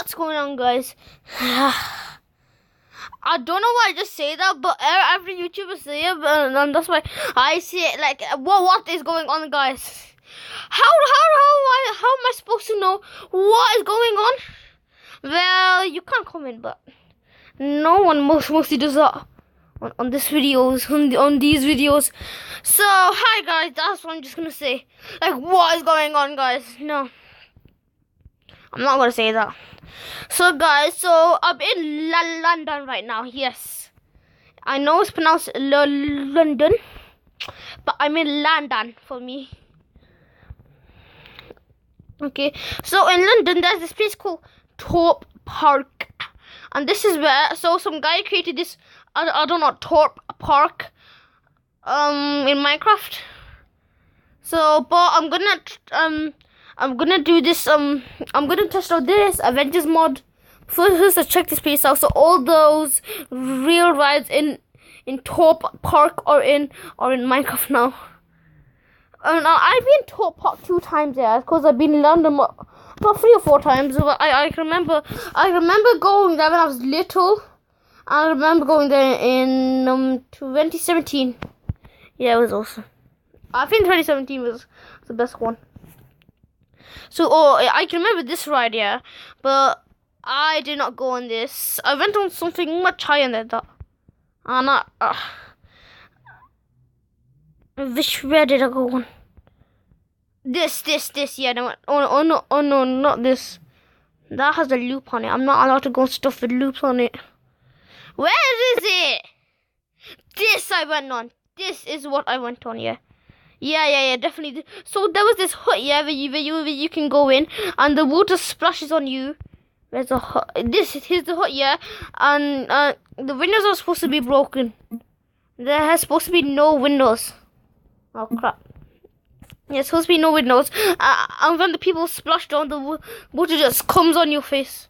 what's going on, guys. I don't know why I just say that, but every YouTuber say it, and that's why I say it. Like, what is going on, guys? How am I supposed to know what is going on? Well, you can't comment, but no one mostly does that on these videos, on these videos. So, hi guys, that's what I'm just gonna say. Like, what is going on, guys? No, I'm not gonna say that. So, guys, so I'm in London right now. Yes, I know it's pronounced London, but I'm in London for me. Okay, so in London, there's this place called Thorpe Park, and this is where some guy created this. I don't know, Thorpe Park, in Minecraft. So, but I'm gonna do this. I'm gonna test out this Avengers mod. First, let's check this place out. So all those real rides in Thorpe Park or in Minecraft now. I've been to Thorpe Park 2 times, yeah, because I've been in London about 3 or 4 times. I remember going there when I was little. I remember going there in 2017. Yeah, it was awesome. I think 2017 was the best one. So, I can remember this ride, yeah, but I did not go on this. I went on something much higher than that. Where did I go on? This, yeah, no, oh no, not this. That has a loop on it. I'm not allowed to go on stuff with loops on it. Where is it? This I went on. This is what I went on, yeah. Yeah, definitely. So there was this hut, yeah, where you can go in, and the water splashes on you. There's a hut. Here's the hut, yeah, and the windows are supposed to be broken. There has supposed to be no windows. Oh crap! Yeah, supposed to be no windows. And when the people splash down, the water just comes on your face.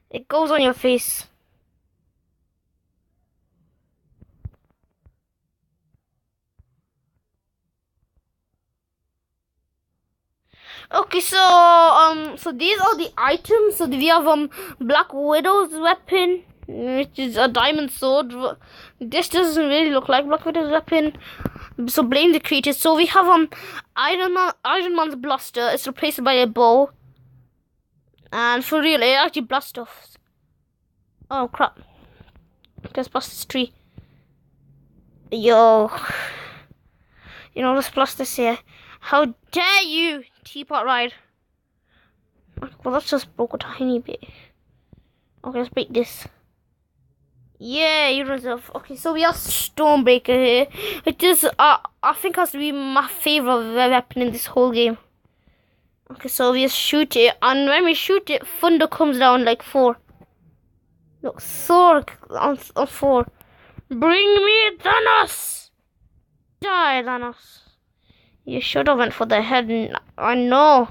It goes on your face. Okay, so these are the items. So we have Black Widow's weapon, which is a diamond sword. This doesn't really look like Black Widow's weapon. So blame the creators. So we have Iron Man's blaster. It's replaced by a bow. And for real, it actually blasts stuff. Oh crap! Just blast this tree. Yo, let's blast this here. How dare you, teapot ride? Well, that's just broke a tiny bit. Okay, let's break this. Yeah, you reserve. Okay, so we have Stormbreaker here, which is I think has to be my favorite weapon in this whole game. Okay, so we just shoot it, and when we shoot it, thunder comes down like 4. Look, Thor on 4. Bring me Thanos! Die, Thanos. You should have went for the head. I know.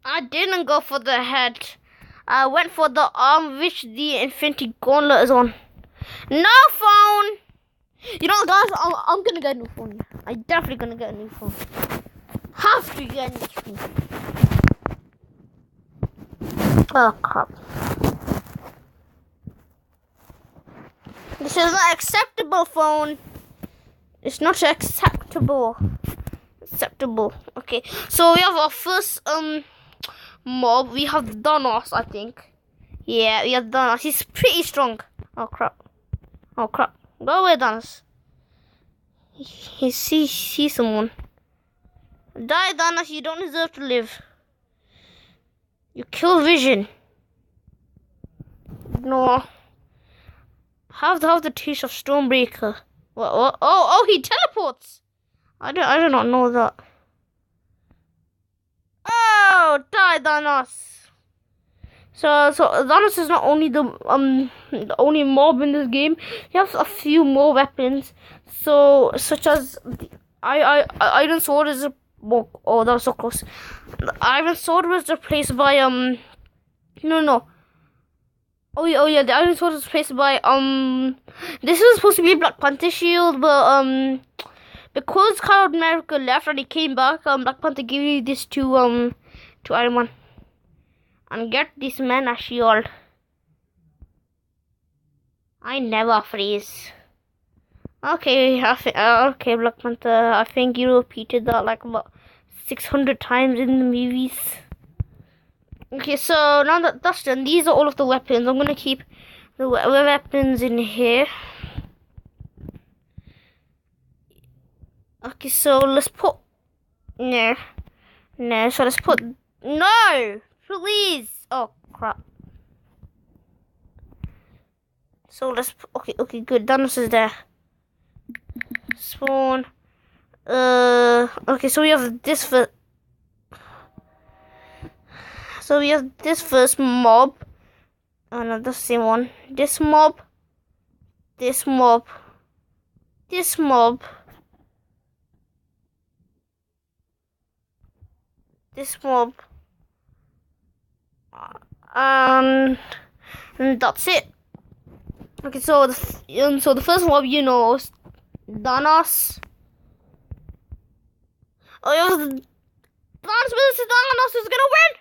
I didn't go for the head. I went for the arm, which the Infinity Gauntlet is on. No phone! You know, guys, I'm gonna get a new phone. I'm definitely gonna get a new phone. Have to get a new phone. Oh, crap. This is not acceptable, phone. It's not acceptable. Okay, so we have our first mob. We have Thanos, I think. Yeah, we have Thanos. He's pretty strong. Oh crap! Go away, Thanos. He sees someone. Die, Thanos. You don't deserve to live. You kill Vision. No. Have the taste of Stormbreaker. What? Oh, he teleports. I do not know that. Oh, die, Thanos. So Thanos is not only the only mob in this game. He has a few more weapons. So such as the Iron Sword is oh, that was so close. The Iron Sword was replaced by no. Oh yeah, the Iron Sword was replaced by this was supposed to be Black Panther shield, but because Captain America left and he came back, Black Panther gave you this to Iron Man. And get this man a shield. I never freeze. Okay, okay, Black Panther. I think you repeated that like about 600 times in the movies. Okay, so now that that's done, these are all of the weapons. I'm gonna keep the weapons in here. Okay, so let's put no. So let's put no, please. Oh crap. So let's okay, good. Thanos is there. Spawn. Okay, so we have this first. So we have this first mob. Oh no, that's the same one. This mob. This mob. This mob. This mob. And that's it. Okay, so the first mob, you know, Thanos. Oh, Thanos versus Thanos is gonna win.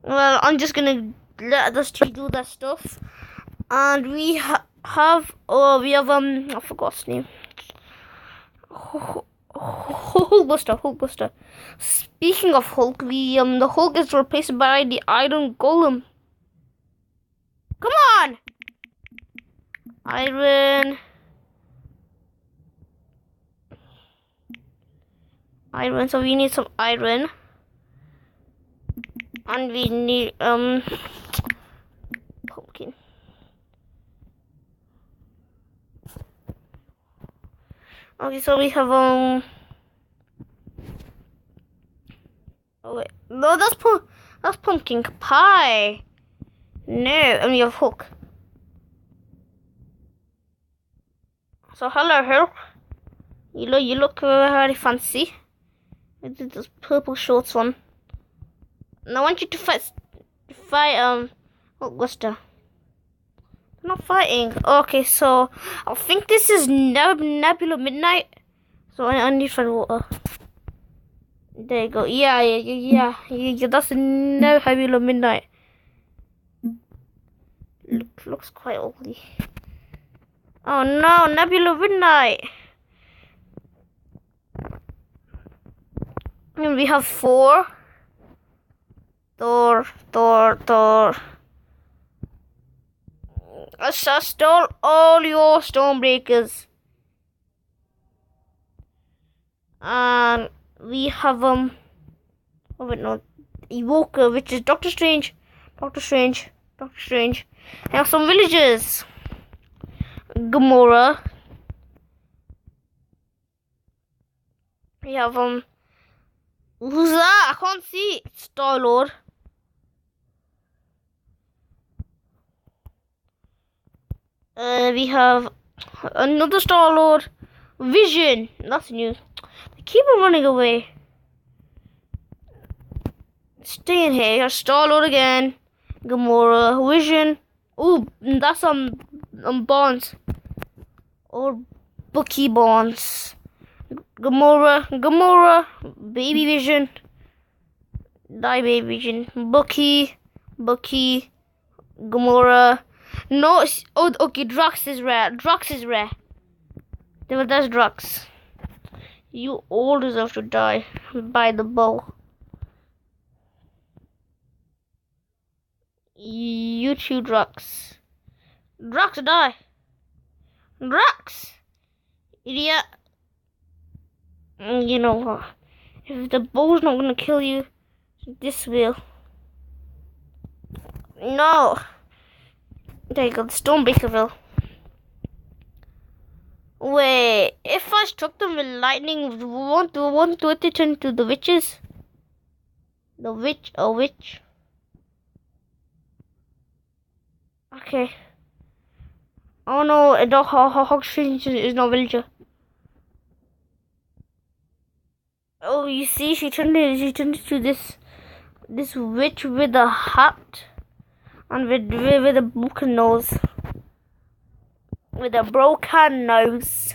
Well, I'm just gonna let us two do that stuff, and we have I forgot his name. Hulkbuster. Speaking of Hulk, the Hulk is replaced by the Iron Golem. Come on, Iron. So we need some iron, and we need pumpkin. Okay, so we have oh wait, no, that's pumpkin pie. No, and we have Hulk. So hello, Hulk. You look very fancy. I did this purple shorts one. And I want you to fight Hulkbuster. Not fighting. Okay, so I think this is Nebula Midnight. So I need to find water. There you go. Yeah. That's Nebula Midnight. Looks quite ugly. Oh no, Nebula Midnight. And we have 4. Thor. I stole all your Stormbreakers. And we have oh wait, no, Evoker, which is Doctor Strange. And have some villagers. Gamora. We have who's that? I can't see. Star-Lord. We have another Star-Lord. Vision. That's new. They keep on running away. Stay in here. Star-Lord again. Gamora. Vision. Ooh, that's Bonds. Or Bucky Bonds. Gamora. Baby Vision. Die Baby Vision. Bucky. Gamora. No, okay, Drax is rare. That's Drax. You all deserve to die by the bow. You too, Drax. Drax, die. Drax! Idiot. You know what? If the bow's not gonna kill you, this will. No! There you go, the Stormbreaker will. Wait, if I struck them with lightning, won't it turn to the witches? The witch, a witch. Okay. Oh no, Hog Strange is not villager. Oh, you see, she turned into this witch with a hat and with a broken nose. With a broken nose.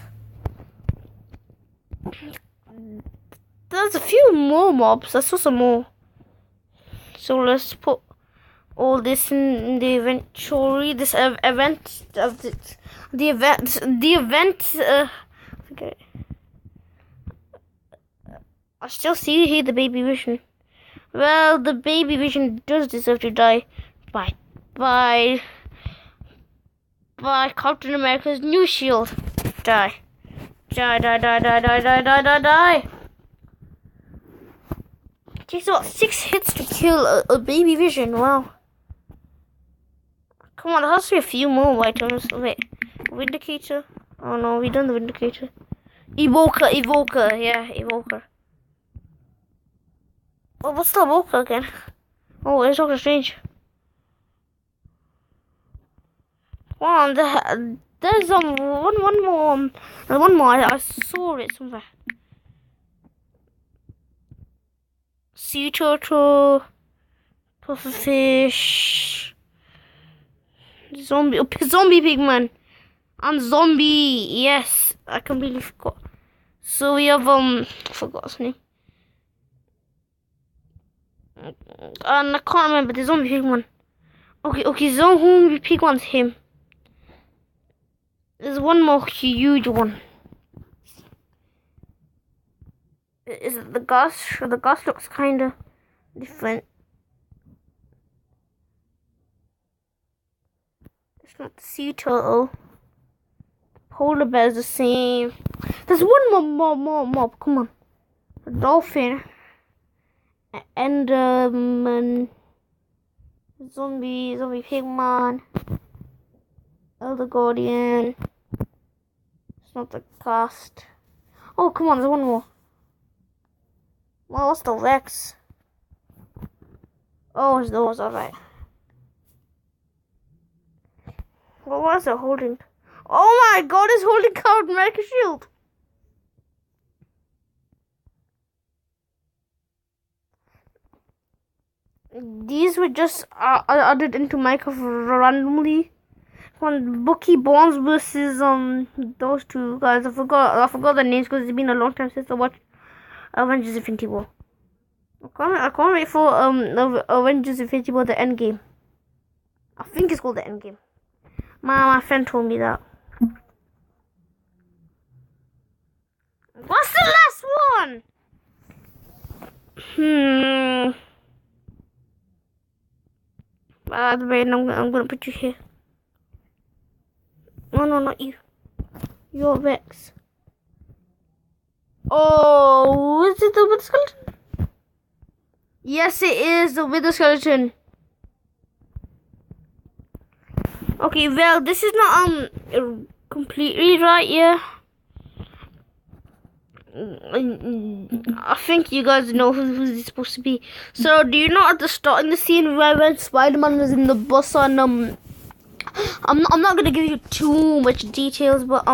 there's a few more mobs. I saw some more. So let's put all this in the inventory. This event of the event. Okay. I still see the baby vision. Well, the baby vision does deserve to die by Captain America's new shield. Die. It takes about 6 hits to kill a baby vision. Wow. Come on, there has to be a few more items. Wait, Vindicator. Oh no, we done the Vindicator. Evoker. Yeah, Evoker. Oh, what's the Evoker again? Oh, it's Doctor Strange. Wow, there's one more. One more. I saw it somewhere. Sea turtle, pufferfish, zombie pigman, and zombie. Yes, I completely forgot. So we have I forgot his name. And I can't remember the zombie pigman. Okay, zombie pigman's him. There's one more huge one. Is it the Gus? The Gus looks kinda different. It's not the sea turtle. The polar bear's the same. There's one more mob. Come on. The dolphin. Enderman. Zombie pigman. Elder Guardian. It's not the cast. Oh, come on, there's one more. Well, what's the Rex? Oh, it's those, alright. What was it holding? Oh my god, it's holding Captain America's shield. These were just added into Minecraft randomly. One Bucky Bonds versus those two guys. I forgot their names because it's been a long time since I watched Avengers Infinity War. I can't wait for Avengers Infinity War, the end game. I think it's called the end game. My friend told me that. What's the last one? By the way, I'm gonna put you here. No, not you. You're Rex. Oh, is it the wither skeleton? Yes, it is the wither skeleton. Okay, well, this is not completely right, yeah. I think you guys know who he's supposed to be. So, do you know at the start in the scene where when Spider-Man was in the bus and I'm not gonna give you too much details, but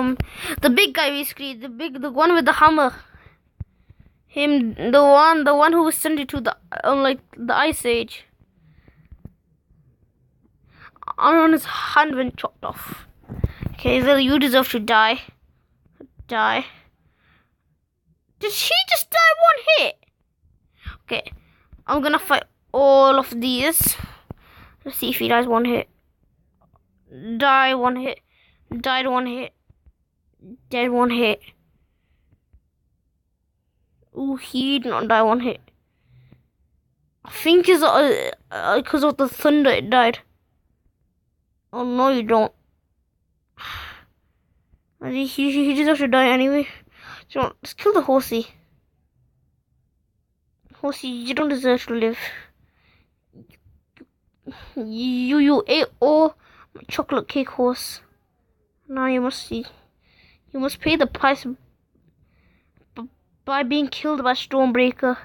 the big guy basically, the one with the hammer, him, the one who was sent to the like the Ice Age, on his hand when chopped off. Okay, well, you deserve to die. Die. Did she just die one hit? Okay, I'm gonna fight all of these. Let's see if he dies one hit. Die one hit. Died one hit. Dead one hit. Ooh, he did not die one hit. I think it's because of the thunder it died. Oh no, you don't. He deserves to die anyway. So let's kill the horsey. Horsey, you don't deserve to live. You ate all my chocolate cake, horse. Now you must pay the price by being killed by Stormbreaker.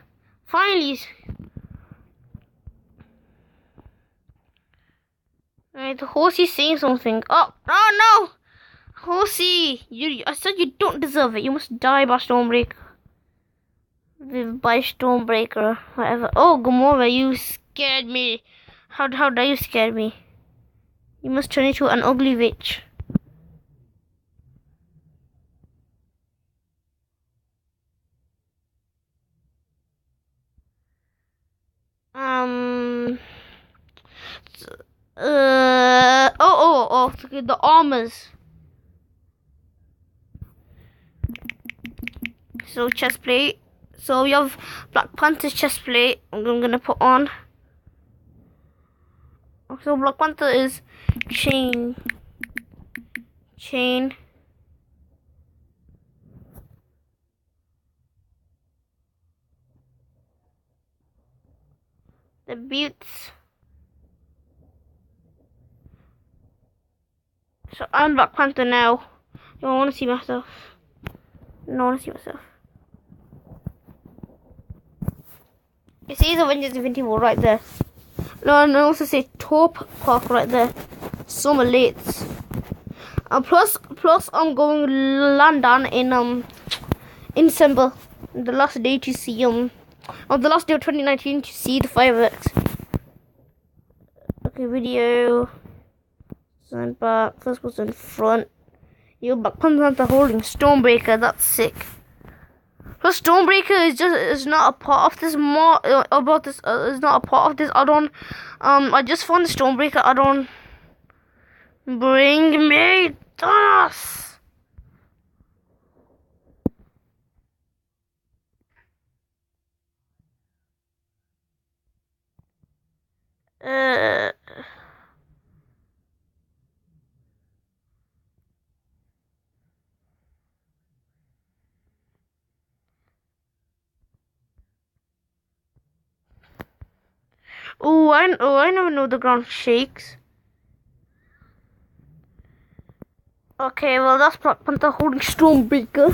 Finally. Alright, the horsey's saying something. Oh no! Horsey, I said you don't deserve it. You must die by Stormbreaker. By Stormbreaker, whatever. Oh, Gamora, you scared me. How dare you scare me? You must turn into an ugly witch. Okay, the armors. So chest plate. So we have Black Panther's chest plate. I'm gonna put on. So Black Panther is chain. The boots. So I'm Black Panther now. Don't want to see myself. No, I want to see myself. It says Avengers Infinity War right there. No, and I also say Top Park right there. Summer Lates. Plus I'm going London in December. The last day to see on the last day of 2019 to see the fireworks. Okay, video. Stand back. First person front. Yo, Black Panther holding Stormbreaker. That's sick. Plus, Stormbreaker is not a part of this mod. Is not a part of this add-on. I just found the Stormbreaker add-on. Bring me Thanos. I never know the ground shakes. Okay, well that's Black Panther holding Stormbreaker.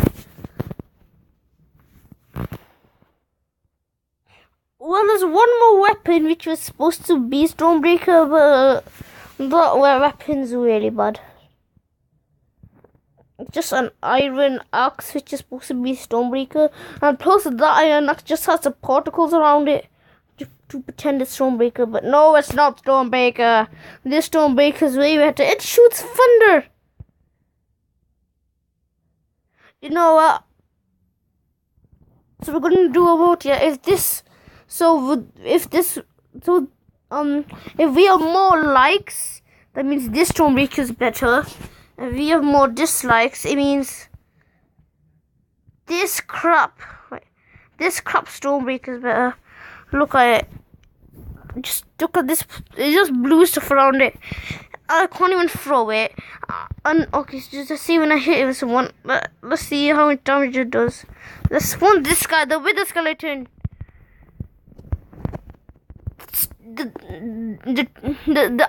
Well, there's one more weapon which was supposed to be Stormbreaker, but that weapon's really bad. It's just an iron axe which is supposed to be Stormbreaker, and plus that iron axe just has the particles around it to pretend it's Stormbreaker, but no, it's not Stormbreaker. This Stormbreaker is way better. It shoots thunder. You know what? So we're gonna do a vote here. If we have more likes, that means this Stormbreaker is better. If we have more dislikes, it means this crap Stormbreaker is better. Look at it. Just look at this. It just blue stuff around it. I can't even throw it. And okay, so just see when I hit it with someone. Let's see how much damage it does. Let's spawn this guy, the wither skeleton. The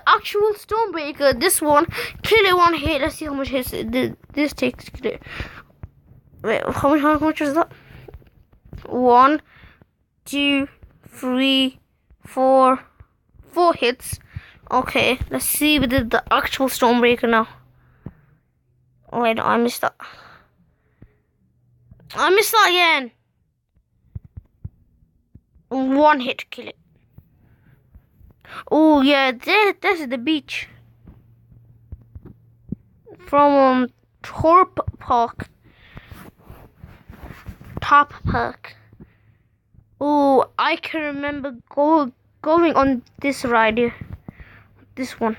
actual Stormbreaker. This one, kill it one hit. Let's see how much hits this takes to kill it. Wait, how much is that? 1, 2, 3, 4 hits. Okay, let's see with the actual Stormbreaker now. Oh wait, no, I missed that. I missed that again. 1 hit to kill it. Oh yeah, this is the beach. From Top Park. Oh, I can remember going on this ride here. This one.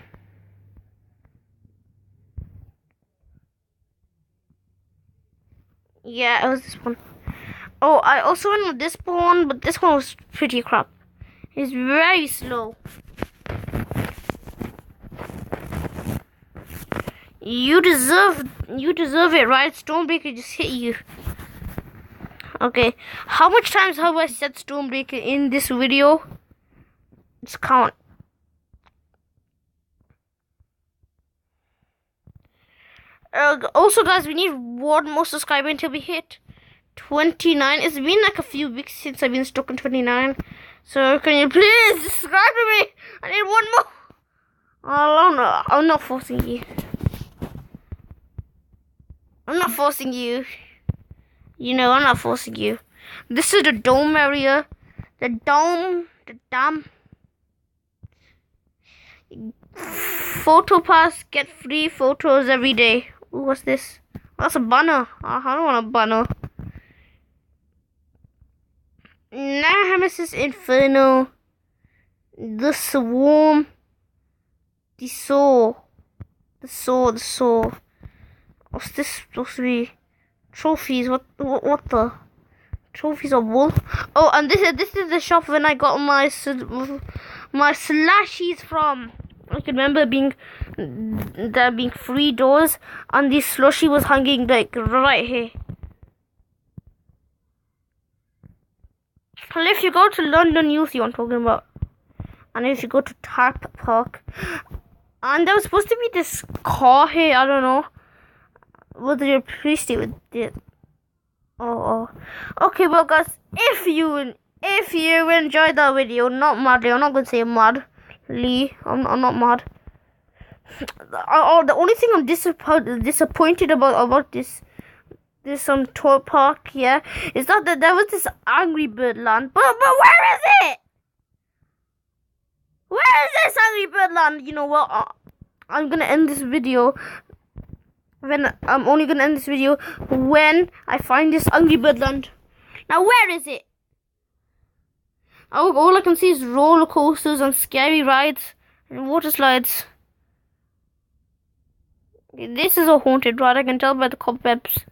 Yeah, it was this one. Oh, I also went with this one, but this one was pretty crap. It's very slow. You deserve it, right? Stormbreaker just hit you. Okay, how much times have I said Stormbreaker in this video? Let's count. Also, guys, we need one more subscriber until we hit 29. It's been like a few weeks since I've been stuck on 29. So can you please subscribe to me? I need one more. I'm not forcing you. I'm not forcing you. You know, I'm not forcing you. This is the dome area. The dam. Photo pass, get free photos every day. Ooh, what's this? That's a banner. I don't want a banner. Nemesis Inferno. The Swarm. The saw. The saw. What's this supposed to be? Trophies. What the? Trophies of wool. Oh, and this is the shop when I got my slashies from. I can remember there being 3 doors, and the slushie was hanging like right here. And if you go to London, you'll see what I'm talking about. And if you go to Tarp Park, and there was supposed to be this car here. I don't know whether you replaced it with it. Oh. Okay, well, guys, if you enjoyed that video, not madly, I'm not gonna say madly. I'm not mad. The only thing I'm disappointed about this toy park, yeah, is that there was this Angry Bird land, but where is it? Where is this Angry Bird land? You know what? I'm gonna end this video. I'm only gonna end this video when I find this Angry Bird land. Now, where is it? All I can see is roller coasters and scary rides and water slides. This is a haunted ride. I can tell by the cobwebs.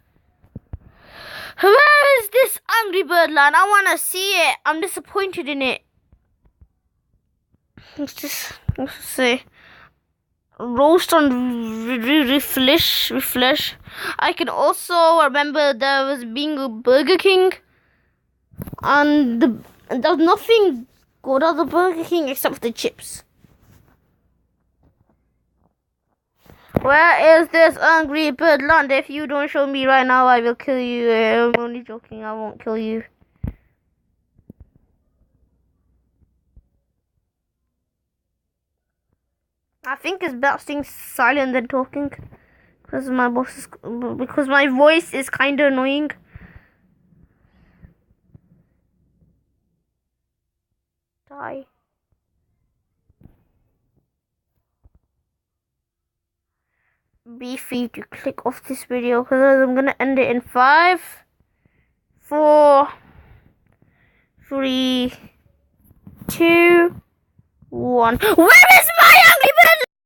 Where is this Angry Bird land? I wanna see it. I'm disappointed in it. Let's see. Roast on refresh. I can also remember there was being a Burger King, and there was nothing good at the Burger King except for the chips. Where is this Angry Bird land? If you don't show me right now, I will kill you. I'm only joking. I won't kill you. I think it's better staying silent than talking, because my voice is kind of annoying. Die. Be free to click off this video, because I'm gonna end it in 5, 4, 3, 2, 1. Where is my